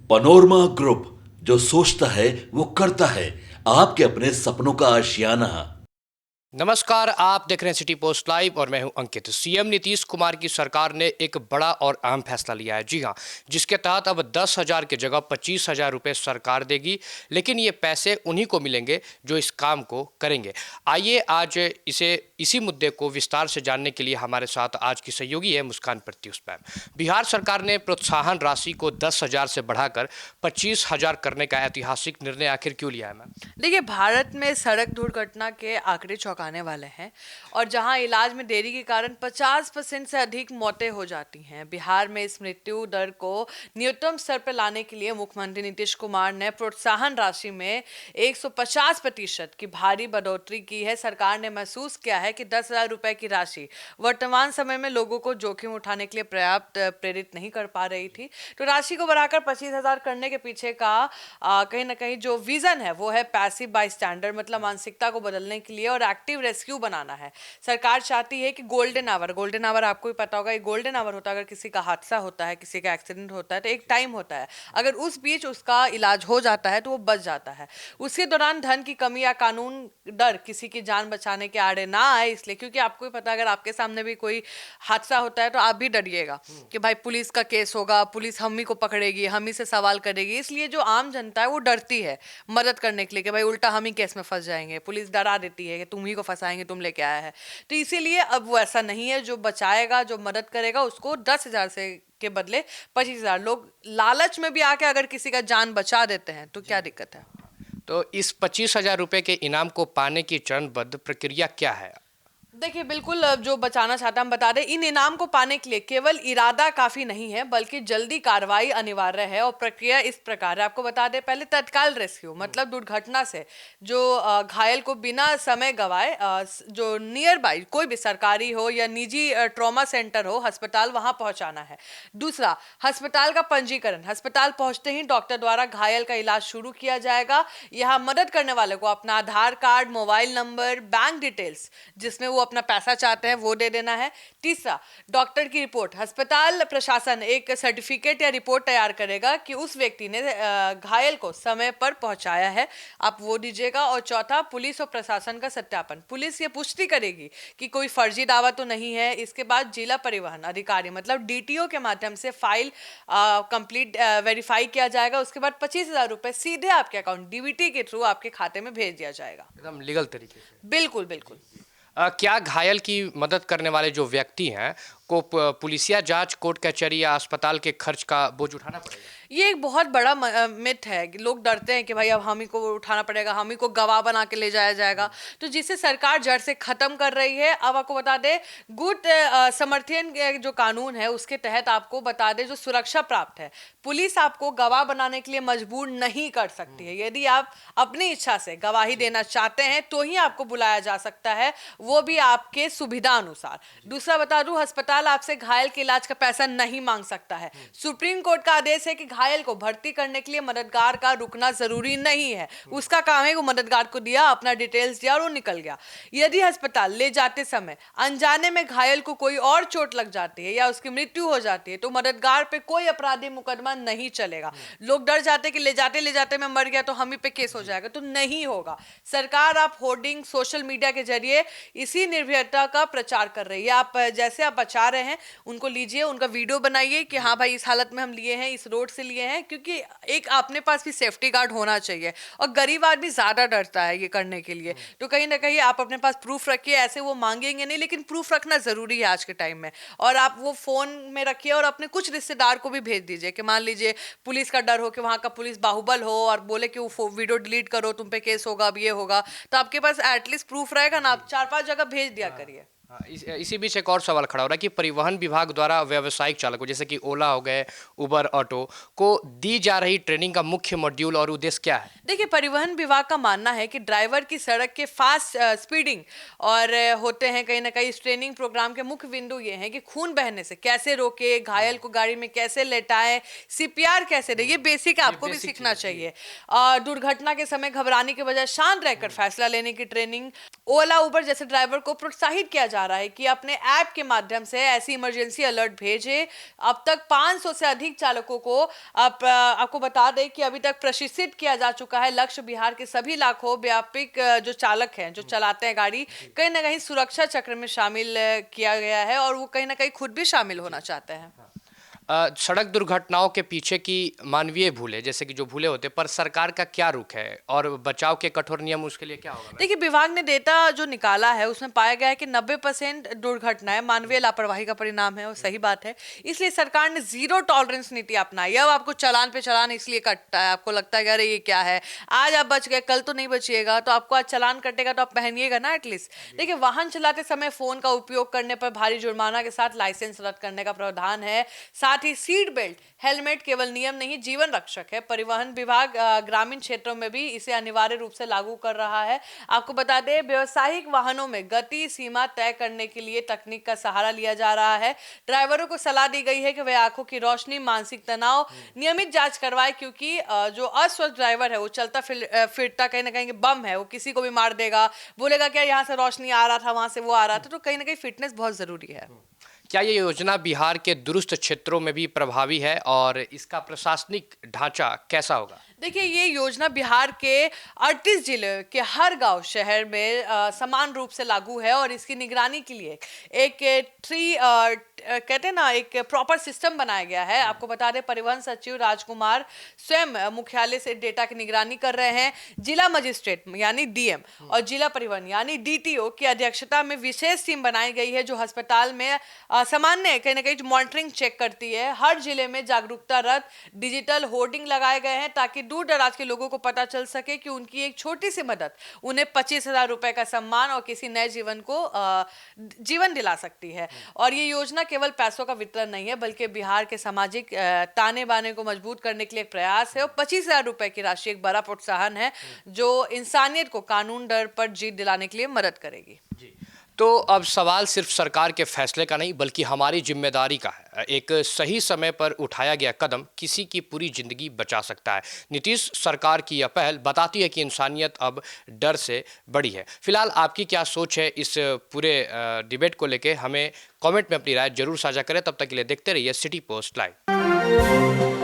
Panorama group, जो सोचता है वो करता है। आपके अपने सपनों का आशियाना। नमस्कार, आप देख रहे हैं सिटी पोस्ट लाइव और मैं हूं अंकित। सीएम नीतीश कुमार की सरकार ने एक बड़ा और अहम फैसला लिया है। जी हां, जिसके तहत अब 10,000 की जगह 25,000 रुपये सरकार देगी, लेकिन ये पैसे उन्हीं को मिलेंगे जो इस काम को करेंगे। आइए आज इसी मुद्दे को विस्तार से जानने के लिए हमारे साथ आज की सहयोगी है मुस्कान प्रत्युष मैम। बिहार सरकार ने प्रोत्साहन राशि को 10,000 से बढ़ाकर 25,000 करने का ऐतिहासिक निर्णय आखिर क्यों लिया है मैम? देखिए, भारत में सड़क दुर्घटना के आंकड़े चौंकाने वाले हैं और जहां इलाज में देरी के कारण 50% से अधिक मौतें हो जाती हैं। बिहार में इस मृत्यु दर को न्यूनतम स्तर पर लाने के लिए मुख्यमंत्री नीतीश कुमार ने प्रोत्साहन राशि में 150% की भारी बढ़ोतरी की है। सरकार ने महसूस किया है कि 10,000 रुपए की राशि वर्तमान समय में लोगों को जोखिम उठाने के लिए पर्याप्त प्रेरित नहीं कर पा रही थी, तो राशि को बढ़ाकर 25,000 करने के पीछे का कहीं ना कहीं जो विजन है वो है पैसिव बाई स्टैंडर्ड, मतलब मानसिकता को बदलने के लिए और एक्टिव रेस्क्यू बनाना है। सरकार चाहती है कि गोल्डन आवर आपको भी पता होगा, ये गोल्डन आवर होता है अगर किसी का हादसा होता है, किसी का एक्सीडेंट होता है तो एक टाइम होता है, अगर उस बीच उसका इलाज हो जाता है तो वो बच जाता है। उसके दौरान धन की कमी या कानून डर किसी की जान बचाने के आड़े ना आए, इसलिए क्योंकि आपको भी पता है अगर आपके सामने भी कोई हादसा होता है तो आप भी डरिएगा कि भाई पुलिस का केस होगा, पुलिस हम ही को पकड़ेगी, हम ही से सवाल करेगी। इसलिए जो आम जनता है वो डरती है मदद करने के लिए कि भाई उल्टा हम ही केस में फंस जाएंगे, पुलिस डरा देती है कि तुम ही को फंसाएंगे, तुम लेके आया है। तो इसीलिए अब वो ऐसा नहीं है, जो बचाएगा जो मदद करेगा उसको 10,000 से के बदले 25,000। लोग लालच में भी आके अगर किसी का जान बचा देते हैं तो क्या दिक्कत है। तो इस 25,000 रुपये के इनाम को पाने की चरणबद्ध प्रक्रिया क्या है? देखिए, बिल्कुल जो बचाना चाहता हम बता दें, इन इनाम को पाने के लिए केवल इरादा काफी नहीं है बल्कि जल्दी कार्रवाई अनिवार्य है। और प्रक्रिया इस प्रकार है, आपको बता दें, पहले तत्काल रेस्क्यू, मतलब दुर्घटना से जो घायल को बिना समय गवाए जो नियर बाई कोई भी सरकारी हो या निजी ट्रॉमा सेंटर हो, अस्पताल, वहां पहुंचाना है। दूसरा, अस्पताल का पंजीकरण, अस्पताल पहुंचते ही डॉक्टर द्वारा घायल का इलाज शुरू किया जाएगा। यहाँ मदद करने वाले को अपना Aadhaar card, mobile number, bank details जिसमें वो अपना पैसा चाहते हैं वो दे देना है। तीसरा, डॉक्टर की रिपोर्ट, अस्पताल प्रशासन एक सर्टिफिकेट या रिपोर्ट तैयार करेगा कि उस व्यक्ति ने घायल को समय पर पहुंचाया है, आप वो दीजिएगा। और चौथा, पुलिस और प्रशासन का सत्यापन, पुलिस ये पुष्टि करेगी कि कोई फर्जी दावा तो नहीं है। इसके बाद जिला परिवहन अधिकारी मतलब डीटीओ के माध्यम से फाइल कंप्लीट वेरीफाई किया जाएगा। उसके बाद 25,000 रुपए सीधे आपके अकाउंट डीबीटी के थ्रू आपके खाते में भेज दिया जाएगा। एकदम लीगल तरीके से। बिल्कुल बिल्कुल। क्या घायल की मदद करने वाले जो व्यक्ति हैं को पुलिसिया जांच, कोर्ट कचहरी या अस्पताल के खर्च का बोझ उठाना पड़ेगा? ये एक बहुत बड़ा मिथ है कि लोग डरते हैं कि भाई अब हम ही को उठाना पड़ेगा, हम ही को गवाह बना के ले जाया जाएगा, तो जिसे सरकार जड़ से खत्म कर रही है। अब आपको बता दे, गुड समर्थन जो कानून है उसके तहत आपको बता दे, जो सुरक्षा प्राप्त है, पुलिस आपको गवाह बनाने के लिए मजबूर नहीं कर सकती है। यदि आप अपनी इच्छा से गवाही देना चाहते हैं तो ही आपको बुलाया जा सकता है, वो भी आपके सुविधा अनुसार। दूसरा बता दूं, अस्पताल आपसे घायल के इलाज का पैसा नहीं मांग सकता है। सुप्रीम कोर्ट का आदेश है कि घायल को भर्ती करने के लिए मददगार का रुकना जरूरी नहीं है, उसका काम है वो मददगार को दिया, अपना डिटेल्स दिया और वो निकल गया। यदि अस्पताल ले जाते समय अनजाने में घायल को कोई और चोट लग जाती है या उसकी मृत्यु हो जाती है तो मददगार पे कोई अपराधी मुकदमा नहीं चलेगा। लोग डर जाते कि ले जाते मैं मर गया तो हम ही पे केस हो जाएगा, तो नहीं होगा। सरकार आप होर्डिंग, सोशल मीडिया के जरिए इसी निर्भयता का प्रचार कर रही है। आप जैसे आप बचा रहे हैं उनको लीजिए, उनका वीडियो बनाइए कि हाँ भाई इस हालत में हम लिए हैं, इस रोड से लिए हैं, क्योंकि एक अपने पास भी सेफ्टी गार्ड होना चाहिए। और गरीब आदमी ज्यादा डरता है ये करने के लिए, तो कहीं ना कहीं आप अपने पास प्रूफ रखिए। ऐसे वो मांगेंगे नहीं, लेकिन प्रूफ रखना जरूरी है आज के टाइम में। और आप वो फोन में रखिए और अपने कुछ रिश्तेदार को भी भेज दीजिए कि मान लीजिए पुलिस का डर हो कि वहां का पुलिस बाहुबल हो और बोले कि वो वीडियो डिलीट करो, तुम पे केस होगा, अब ये होगा, तो आपके पास एटलीस्ट प्रूफ रहेगा ना। आप 4-5 जगह भेज दिया करिए। हाँ, इसी बीच एक और सवाल खड़ा हो रहा है कि परिवहन विभाग द्वारा व्यावसायिक चालकों जैसे कि ओला हो गए, उबर ऑटो को दी जा रही ट्रेनिंग का मुख्य मॉड्यूल और उद्देश्य क्या है? देखिए, परिवहन विभाग का मानना है कि ड्राइवर की सड़क के फास्ट स्पीडिंग और होते हैं कहीं ना कहीं। इस ट्रेनिंग प्रोग्राम के मुख्य बिंदु ये हैं कि खून बहने से कैसे रोके, घायल को गाड़ी में कैसे लेटाएं, सीपीआर कैसे दे, ये बेसिक आपको भी सीखना चाहिए। दुर्घटना के समय घबराने के बजाय शांत रहकर फैसला लेने की ट्रेनिंग। ओला उबर जैसे ड्राइवर को प्रोत्साहित किया चाह रहा है कि अपने ऐप के माध्यम से ऐसी इमरजेंसी अलर्ट भेजे। अब तक 500 से अधिक चालकों को आपको बता दें कि अभी तक प्रशिक्षित किया जा चुका है। लक्ष्य बिहार के सभी लाखों व्यापक जो चालक हैं, जो चलाते हैं गाड़ी, कहीं ना कहीं सुरक्षा चक्र में शामिल किया गया है और वो कहीं ना कहीं खुद भी शामिल होना चाहते हैं। सड़क दुर्घटनाओं के पीछे की मानवीय भूलें, जैसे कि जो भूलें होते हैं, पर सरकार का क्या रुख है और बचाव के कठोर नियम उसके लिए क्या होगा? देखिए, विभाग ने डेटा जो निकाला है उसमें पाया गया है कि 90% दुर्घटनाएं मानवीय लापरवाही का परिणाम है, और सही बात है। इसलिए सरकार ने जीरो टॉलरेंस नीति अपनाई है। अब आपको चालान पे चालान इसलिए कटता है, आपको लगता है कि अरे ये क्या है, आज आप बच गए कल तो नहीं बचिएगा, तो आपको आज चालान कटेगा तो आप पहनिएगा ना एटलीस्ट। देखिए, वाहन चलाते समय फोन का उपयोग करने पर भारी जुर्माना के साथ लाइसेंस रद्द करने का प्रावधान है। साथ ही सीट बेल्ट, हेलमेट केवल नियम नहीं जीवन रक्षक है। परिवहन विभाग ग्रामीण क्षेत्रों में भी इसे अनिवार्य रूप से लागू कर रहा है। आपको बता दें, व्यवसायिक वाहनों में गति सीमा तय करने के लिए तकनीक का सहारा लिया जा रहा है। ड्राइवरों को सलाह दी गई है कि वे आंखों की रोशनी, मानसिक तनाव, नियमित जांच करवाए, क्योंकि जो अस्वस्थ ड्राइवर है वो चलता फिरता कहीं ना कहीं बम है, वो किसी को भी मार देगा, बोलेगा क्या यहाँ से रोशनी आ रहा था, वहां से वो आ रहा था। तो कहीं ना कहीं फिटनेस बहुत जरूरी है। क्या ये योजना बिहार के दूरस्थ क्षेत्रों में भी प्रभावी है और इसका प्रशासनिक ढांचा कैसा होगा? देखिए, ये योजना बिहार के 38 जिले के हर गांव शहर में समान रूप से लागू है और इसकी निगरानी के लिए कहते हैं ना, एक प्रॉपर सिस्टम बनाया गया है। आपको बता दें, परिवहन सचिव राजकुमार स्वयं मुख्यालय से डेटा की निगरानी कर रहे हैं। जिला मजिस्ट्रेट यानी डीएम और जिला परिवहन यानी डीटीओ की अध्यक्षता में विशेष टीम बनाई गई है, जो अस्पताल में सामान्य कहीं ना कहीं मॉनिटरिंग चेक करती है। हर जिले में जागरूकता रथ, डिजिटल होर्डिंग लगाए गए हैं ताकि दूर दराज के लोगों को पता चल सके कि उनकी एक छोटी सी मदद उन्हें 25,000 रुपए का सम्मान और किसी नए जीवन को जीवन दिला सकती है। और ये योजना केवल पैसों का वितरण नहीं है, बल्कि बिहार के सामाजिक ताने बाने को मजबूत करने के लिए एक प्रयास है। और 25,000 रुपए की राशि एक बड़ा प्रोत्साहन है, जो इंसानियत को कानून डर पर जीत दिलाने के लिए मदद करेगी। जी, तो अब सवाल सिर्फ सरकार के फैसले का नहीं, बल्कि हमारी जिम्मेदारी का है। एक सही समय पर उठाया गया कदम किसी की पूरी जिंदगी बचा सकता है। नीतीश सरकार की यह पहल बताती है कि इंसानियत अब डर से बड़ी है। फिलहाल आपकी क्या सोच है इस पूरे डिबेट को लेके? हमें कमेंट में अपनी राय जरूर साझा करें। तब तक के लिए देखते रहिए सिटी पोस्ट लाइव।